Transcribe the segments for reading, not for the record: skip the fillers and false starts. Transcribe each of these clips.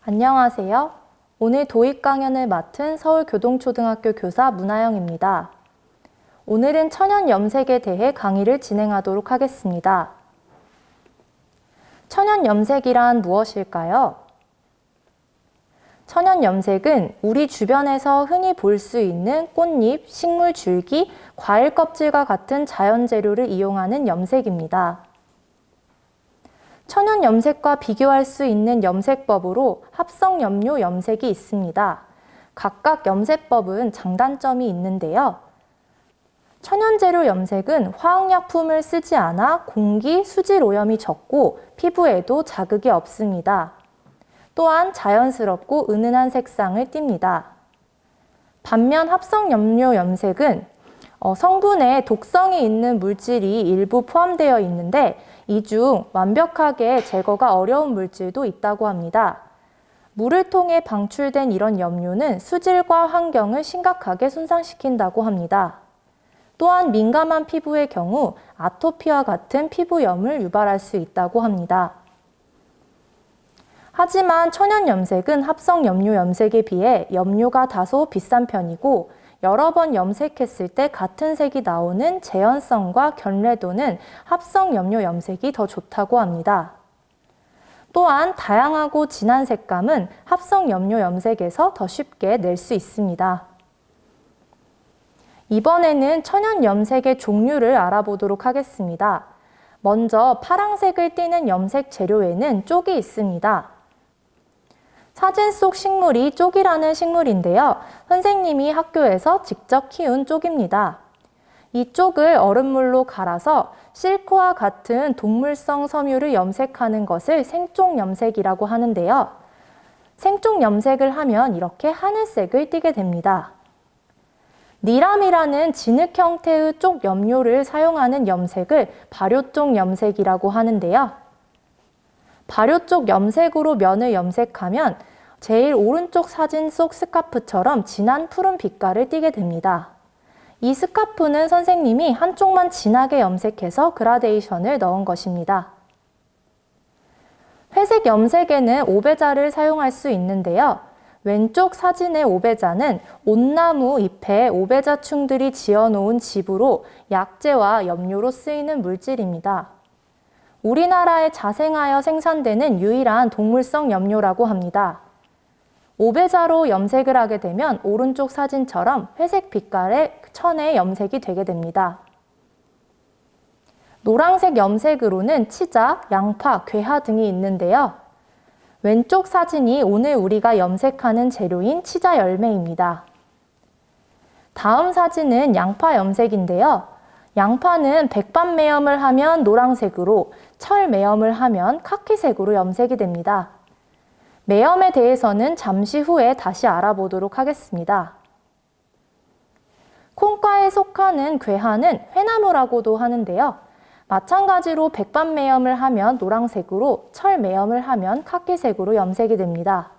안녕하세요. 오늘 도입 강연을 맡은 서울교동초등학교 교사 문하영입니다. 오늘은 천연염색에 대해 강의를 진행하도록 하겠습니다. 천연염색이란 무엇일까요? 천연염색은 우리 주변에서 흔히 볼 수 있는 꽃잎, 식물 줄기, 과일 껍질과 같은 자연재료를 이용하는 염색입니다. 천연염색과 비교할 수 있는 염색법으로 합성염료 염색이 있습니다. 각각 염색법은 장단점이 있는데요. 천연재료 염색은 화학약품을 쓰지 않아 공기, 수질 오염이 적고 피부에도 자극이 없습니다. 또한 자연스럽고 은은한 색상을 띱니다. 반면 합성염료 염색은 성분에 독성이 있는 물질이 일부 포함되어 있는데 이 중 완벽하게 제거가 어려운 물질도 있다고 합니다. 물을 통해 방출된 이런 염료는 수질과 환경을 심각하게 손상시킨다고 합니다. 또한 민감한 피부의 경우 아토피와 같은 피부염을 유발할 수 있다고 합니다. 하지만 천연염색은 합성염료 염색에 비해 염료가 다소 비싼 편이고 여러 번 염색했을 때 같은 색이 나오는 재현성과 견래도는 합성염료 염색이 더 좋다고 합니다. 또한 다양하고 진한 색감은 합성염료 염색에서 더 쉽게 낼 수 있습니다. 이번에는 천연염색의 종류를 알아보도록 하겠습니다. 먼저 파랑색을 띠는 염색 재료에는 쪽이 있습니다. 사진 속 식물이 쪽이라는 식물인데요. 선생님이 학교에서 직접 키운 쪽입니다. 이 쪽을 얼음물로 갈아서 실크와 같은 동물성 섬유를 염색하는 것을 생쪽 염색이라고 하는데요. 생쪽 염색을 하면 이렇게 하늘색을 띠게 됩니다. 니람이라는 진흙 형태의 쪽 염료를 사용하는 염색을 발효쪽 염색이라고 하는데요. 발효쪽 염색으로 면을 염색하면 제일 오른쪽 사진 속 스카프처럼 진한 푸른 빛깔을 띠게 됩니다. 이 스카프는 선생님이 한쪽만 진하게 염색해서 그라데이션을 넣은 것입니다. 회색 염색에는 오배자를 사용할 수 있는데요. 왼쪽 사진의 오배자는 온나무 잎에 오배자충들이 지어놓은 집으로 약재와 염료로 쓰이는 물질입니다. 우리나라에 자생하여 생산되는 유일한 동물성 염료라고 합니다. 오배자로 염색을 하게 되면 오른쪽 사진처럼 회색 빛깔의 천의 염색이 되게 됩니다. 노란색 염색으로는 치자, 양파, 괴하 등이 있는데요. 왼쪽 사진이 오늘 우리가 염색하는 재료인 치자 열매입니다. 다음 사진은 양파 염색인데요. 양파는 백반 매염을 하면 노란색으로, 철 매염을 하면 카키색으로 염색이 됩니다. 매염에 대해서는 잠시 후에 다시 알아보도록 하겠습니다. 콩과에 속하는 괴하는 회나무라고도 하는데요. 마찬가지로 백반 매염을 하면 노란색으로, 철 매염을 하면 카키색으로 염색이 됩니다.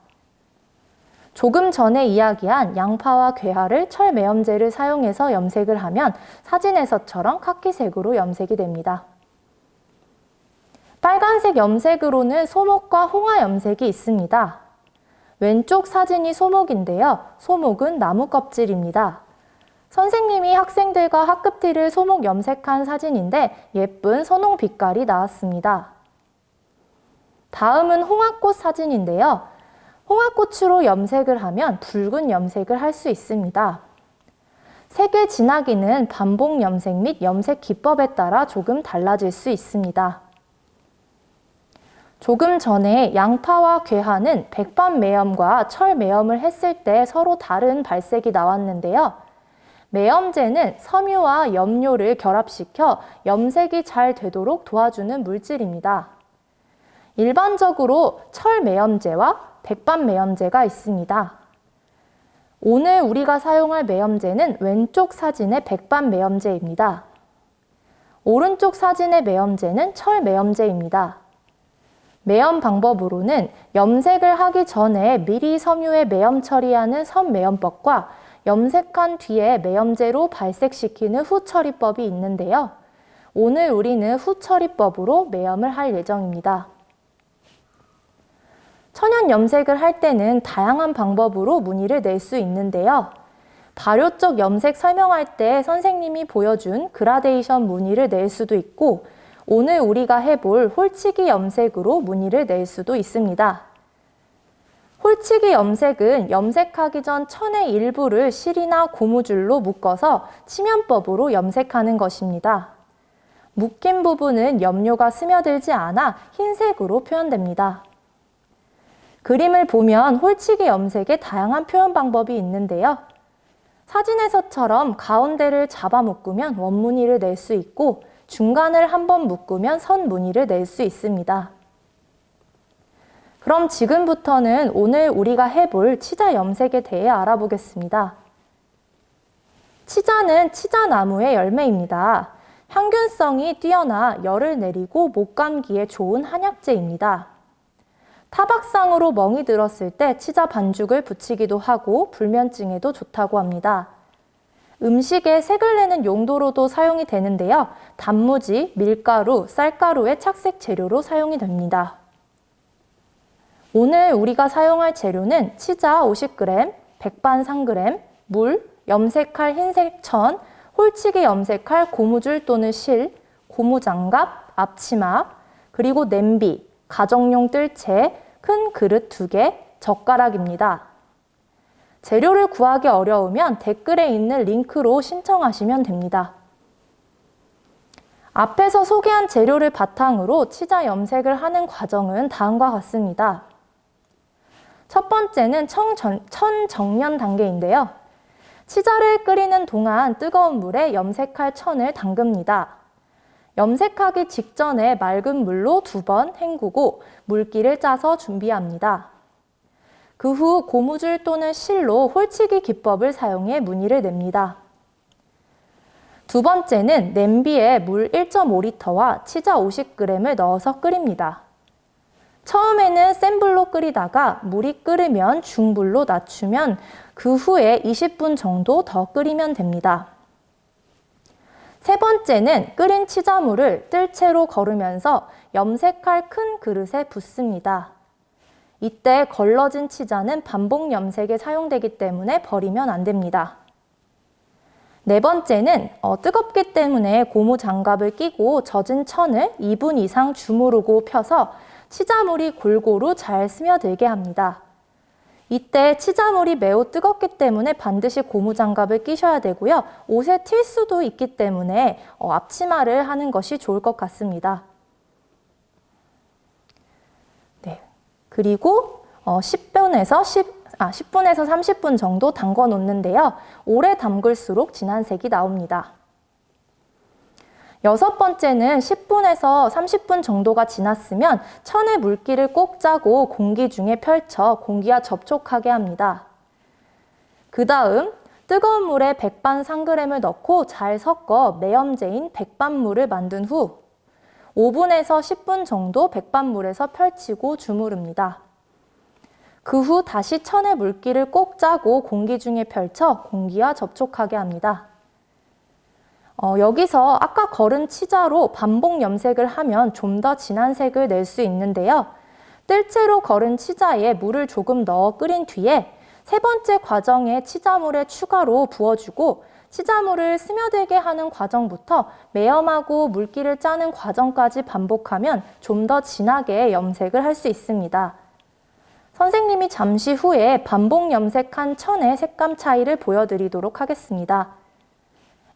조금 전에 이야기한 양파와 괴하를 철 매염제를 사용해서 염색을 하면 사진에서처럼 카키색으로 염색이 됩니다. 빨간색 염색으로는 소목과 홍화 염색이 있습니다. 왼쪽 사진이 소목인데요. 소목은 나무 껍질입니다. 선생님이 학생들과 학급티를 소목 염색한 사진인데 예쁜 선홍 빛깔이 나왔습니다. 다음은 홍화꽃 사진인데요. 홍화꽃으로 염색을 하면 붉은 염색을 할 수 있습니다. 색의 진하기는 반복 염색 및 염색 기법에 따라 조금 달라질 수 있습니다. 조금 전에 양파와 괴하는 백반 매염과 철 매염을 했을 때 서로 다른 발색이 나왔는데요. 매염제는 섬유와 염료를 결합시켜 염색이 잘 되도록 도와주는 물질입니다. 일반적으로 철 매염제와 백반 매염제가 있습니다. 오늘 우리가 사용할 매염제는 왼쪽 사진의 백반 매염제입니다. 오른쪽 사진의 매염제는 철 매염제입니다. 매염 방법으로는 염색을 하기 전에 미리 섬유에 매염 처리하는 선매염법과 염색한 뒤에 매염제로 발색시키는 후처리법이 있는데요. 오늘 우리는 후처리법으로 매염을 할 예정입니다. 천연 염색을 할 때는 다양한 방법으로 무늬를 낼 수 있는데요. 발효적 염색 설명할 때 선생님이 보여준 그라데이션 무늬를 낼 수도 있고, 오늘 우리가 해볼 홀치기 염색으로 무늬를 낼 수도 있습니다. 홀치기 염색은 염색하기 전 천의 일부를 실이나 고무줄로 묶어서 치면법으로 염색하는 것입니다. 묶인 부분은 염료가 스며들지 않아 흰색으로 표현됩니다. 그림을 보면 홀치기 염색의 다양한 표현 방법이 있는데요. 사진에서처럼 가운데를 잡아 묶으면 원무늬를 낼 수 있고, 중간을 한번 묶으면 선 무늬를 낼 수 있습니다. 그럼 지금부터는 오늘 우리가 해볼 치자 염색에 대해 알아보겠습니다. 치자는 치자나무의 열매입니다. 향균성이 뛰어나 열을 내리고 목감기에 좋은 한약재입니다. 타박상으로 멍이 들었을 때 치자 반죽을 붙이기도 하고 불면증에도 좋다고 합니다. 음식에 색을 내는 용도로도 사용이 되는데요. 단무지, 밀가루, 쌀가루의 착색 재료로 사용이 됩니다. 오늘 우리가 사용할 재료는 치자 50g, 백반 3g, 물, 염색할 흰색 천, 홀치기 염색할 고무줄 또는 실, 고무장갑, 앞치마, 그리고 냄비, 가정용 뜰채, 큰 그릇 2개, 젓가락입니다. 재료를 구하기 어려우면 댓글에 있는 링크로 신청하시면 됩니다. 앞에서 소개한 재료를 바탕으로 치자 염색을 하는 과정은 다음과 같습니다. 첫 번째는 천정련 단계인데요. 치자를 끓이는 동안 뜨거운 물에 염색할 천을 담급니다. 염색하기 직전에 맑은 물로 2번 헹구고 물기를 짜서 준비합니다. 그 후 고무줄 또는 실로 홀치기 기법을 사용해 무늬를 냅니다. 두 번째는 냄비에 물 1.5리터와 치자 50g을 넣어서 끓입니다. 처음에는 센 불로 끓이다가 물이 끓으면 중불로 낮추면 그 후에 20분 정도 더 끓이면 됩니다. 세 번째는 끓인 치자물을 뜰채로 거르면서 염색할 큰 그릇에 붓습니다. 이때 걸러진 치자는 반복 염색에 사용되기 때문에 버리면 안 됩니다. 네 번째는 뜨겁기 때문에 고무 장갑을 끼고 젖은 천을 2분 이상 주무르고 펴서 치자물이 골고루 잘 스며들게 합니다. 이때 치자물이 매우 뜨겁기 때문에 반드시 고무장갑을 끼셔야 되고요. 옷에 튈 수도 있기 때문에 앞치마를 하는 것이 좋을 것 같습니다. 네. 그리고 10분에서 30분 정도 담궈 놓는데요. 오래 담글수록 진한 색이 나옵니다. 여섯 번째는 10분에서 30분 정도가 지났으면 천의 물기를 꼭 짜고 공기 중에 펼쳐 공기와 접촉하게 합니다. 그 다음 뜨거운 물에 백반 3g을 넣고 잘 섞어 매염제인 백반물을 만든 후 5분에서 10분 정도 백반물에서 펼치고 주무릅니다. 그 후 다시 천의 물기를 꼭 짜고 공기 중에 펼쳐 공기와 접촉하게 합니다. 여기서 아까 거른 치자로 반복 염색을 하면 좀 더 진한 색을 낼 수 있는데요. 뜰채로 거른 치자에 물을 조금 넣어 끓인 뒤에 세 번째 과정에 치자물에 추가로 부어주고 치자물을 스며들게 하는 과정부터 매염하고 물기를 짜는 과정까지 반복하면 좀 더 진하게 염색을 할 수 있습니다. 선생님이 잠시 후에 반복 염색한 천의 색감 차이를 보여드리도록 하겠습니다.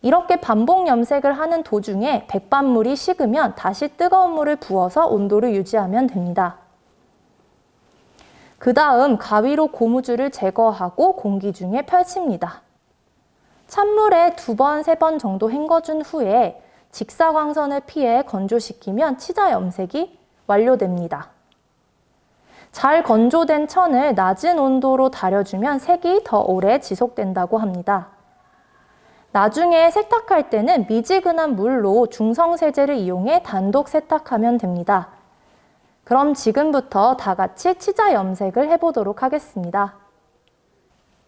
이렇게 반복 염색을 하는 도중에 백반물이 식으면 다시 뜨거운 물을 부어서 온도를 유지하면 됩니다. 그 다음 가위로 고무줄을 제거하고 공기 중에 펼칩니다. 찬물에 2번, 3번 정도 헹궈준 후에 직사광선을 피해 건조시키면 치자 염색이 완료됩니다. 잘 건조된 천을 낮은 온도로 달여주면 색이 더 오래 지속된다고 합니다. 나중에 세탁할 때는 미지근한 물로 중성세제를 이용해 단독 세탁하면 됩니다. 그럼 지금부터 다 같이 치자 염색을 해보도록 하겠습니다.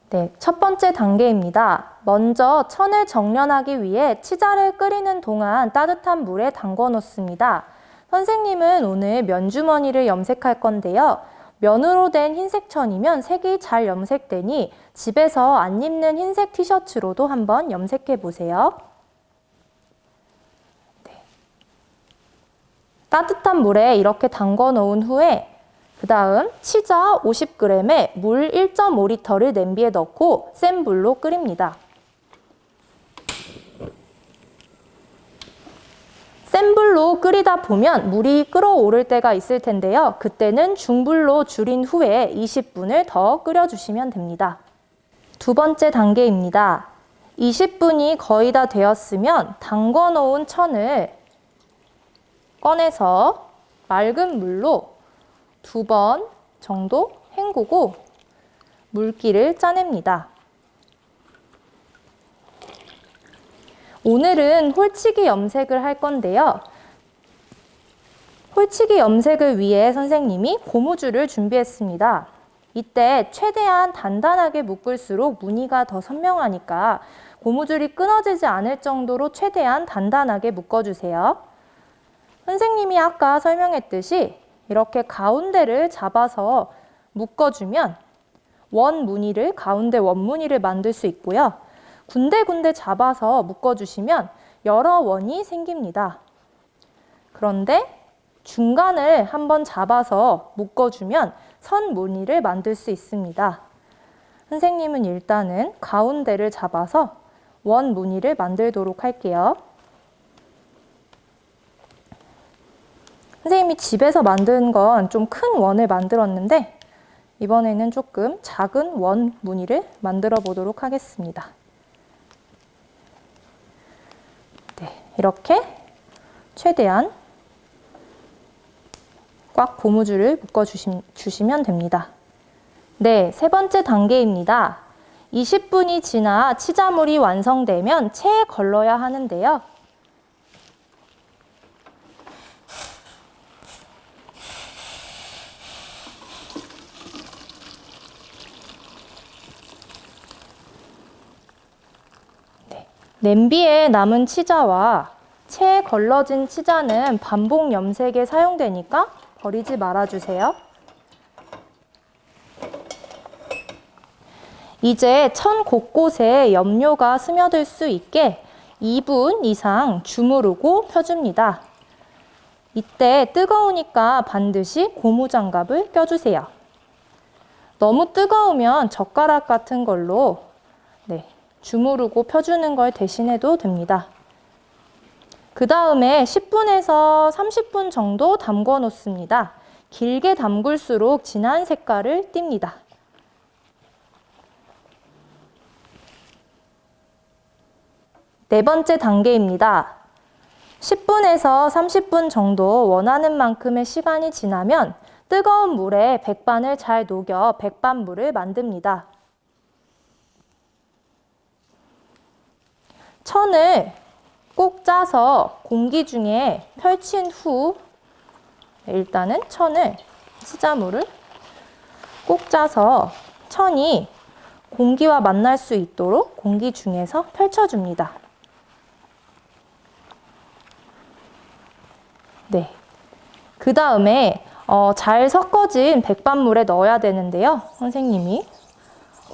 네, 첫 번째 단계입니다. 먼저 천을 정련하기 위해 치자를 끓이는 동안 따뜻한 물에 담궈 놓습니다. 선생님은 오늘 면주머니를 염색할 건데요. 면으로 된 흰색 천이면 색이 잘 염색되니 집에서 안 입는 흰색 티셔츠로도 한번 염색해 보세요. 네. 따뜻한 물에 이렇게 담궈 놓은 후에 그 다음 치자 50g에 물 1.5L를 냄비에 넣고 센 불로 끓입니다. 센 불로 끓이다 보면 물이 끓어오를 때가 있을 텐데요. 그때는 중불로 줄인 후에 20분을 더 끓여주시면 됩니다. 두 번째 단계입니다. 20분이 거의 다 되었으면 담궈 놓은 천을 꺼내서 맑은 물로 2번 정도 헹구고 물기를 짜냅니다. 오늘은 홀치기 염색을 할 건데요. 홀치기 염색을 위해 선생님이 고무줄을 준비했습니다. 이때 최대한 단단하게 묶을수록 무늬가 더 선명하니까 고무줄이 끊어지지 않을 정도로 최대한 단단하게 묶어주세요. 선생님이 아까 설명했듯이 이렇게 가운데를 잡아서 묶어주면 원 무늬를, 가운데 원 무늬를 만들 수 있고요. 군데군데 잡아서 묶어주시면 여러 원이 생깁니다. 그런데 중간을 한번 잡아서 묶어주면 선 무늬를 만들 수 있습니다. 선생님은 일단은 가운데를 잡아서 원 무늬를 만들도록 할게요. 선생님이 집에서 만든 건 좀 큰 원을 만들었는데 이번에는 조금 작은 원 무늬를 만들어 보도록 하겠습니다. 네, 이렇게 최대한 꽉 고무줄을 묶어주시면 됩니다. 네, 세 번째 단계입니다. 20분이 지나 치자물이 완성되면 체에 걸러야 하는데요. 냄비에 남은 치자와 체에 걸러진 치자는 반복 염색에 사용되니까 버리지 말아주세요. 이제 천 곳곳에 염료가 스며들 수 있게 2분 이상 주무르고 펴줍니다. 이때 뜨거우니까 반드시 고무장갑을 껴주세요. 너무 뜨거우면 젓가락 같은 걸로 주무르고 펴주는 걸 대신해도 됩니다. 그 다음에 10분에서 30분 정도 담궈 놓습니다. 길게 담글수록 진한 색깔을 띱니다. 네 번째 단계입니다. 10분에서 30분 정도 원하는 만큼의 시간이 지나면 뜨거운 물에 백반을 잘 녹여 백반물을 만듭니다. 천을 꼭 짜서 공기 중에 펼친 후 일단은 천을 치자물을 꼭 짜서 천이 공기와 만날 수 있도록 공기 중에서 펼쳐줍니다. 네. 그 다음에 잘 섞어진 백반물에 넣어야 되는데요. 선생님이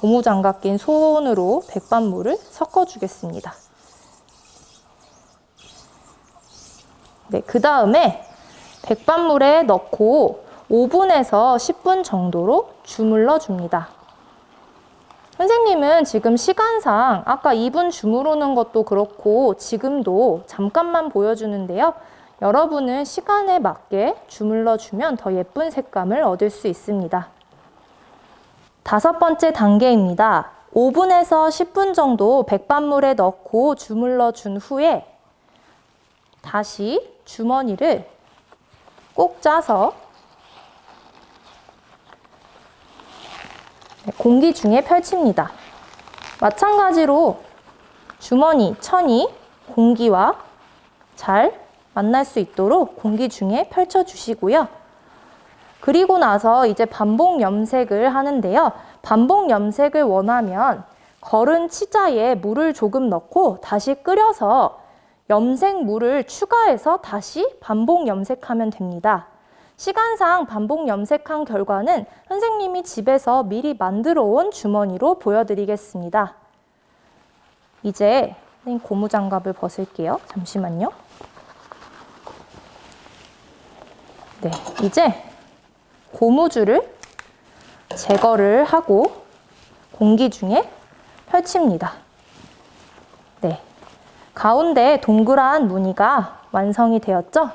고무장갑 낀 손으로 백반물을 섞어주겠습니다. 네, 그 다음에 백반물에 넣고 5분에서 10분 정도로 주물러 줍니다. 선생님은 지금 시간상 아까 2분 주무르는 것도 그렇고 지금도 잠깐만 보여주는데요. 여러분은 시간에 맞게 주물러 주면 더 예쁜 색감을 얻을 수 있습니다. 다섯 번째 단계입니다. 5분에서 10분 정도 백반물에 넣고 주물러 준 후에 다시 주머니를 꼭 짜서 공기 중에 펼칩니다. 마찬가지로 주머니, 천이 공기와 잘 만날 수 있도록 공기 중에 펼쳐주시고요. 그리고 나서 이제 반복 염색을 하는데요. 반복 염색을 원하면 걸은 치자에 물을 조금 넣고 다시 끓여서 염색물을 추가해서 다시 반복 염색하면 됩니다. 시간상 반복 염색한 결과는 선생님이 집에서 미리 만들어 온 주머니로 보여드리겠습니다. 이제 고무장갑을 벗을게요. 잠시만요. 네, 이제 고무줄을 제거를 하고 공기 중에 펼칩니다. 네, 가운데 동그란 무늬가 완성이 되었죠?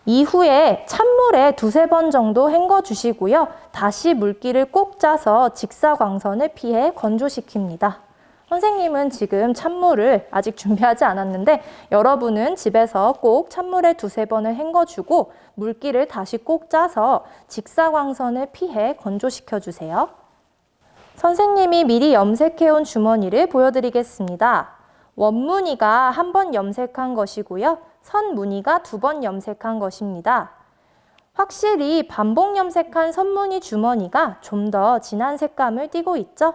이후에 찬물에 두세 번 정도 헹궈 주시고요. 다시 물기를 꼭 짜서 직사광선을 피해 건조시킵니다. 선생님은 지금 찬물을 아직 준비하지 않았는데 여러분은 집에서 꼭 찬물에 두세 번을 헹궈주고 물기를 다시 꼭 짜서 직사광선을 피해 건조시켜 주세요. 선생님이 미리 염색해온 주머니를 보여드리겠습니다. 원무늬가 한 번 염색한 것이고요. 선 무늬가 2번 염색한 것입니다. 확실히 반복 염색한 선무늬 주머니가 좀 더 진한 색감을 띠고 있죠?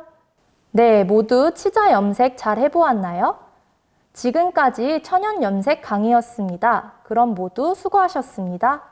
네, 모두 치자 염색 잘 해보았나요? 지금까지 천연 염색 강의였습니다. 그럼 모두 수고하셨습니다.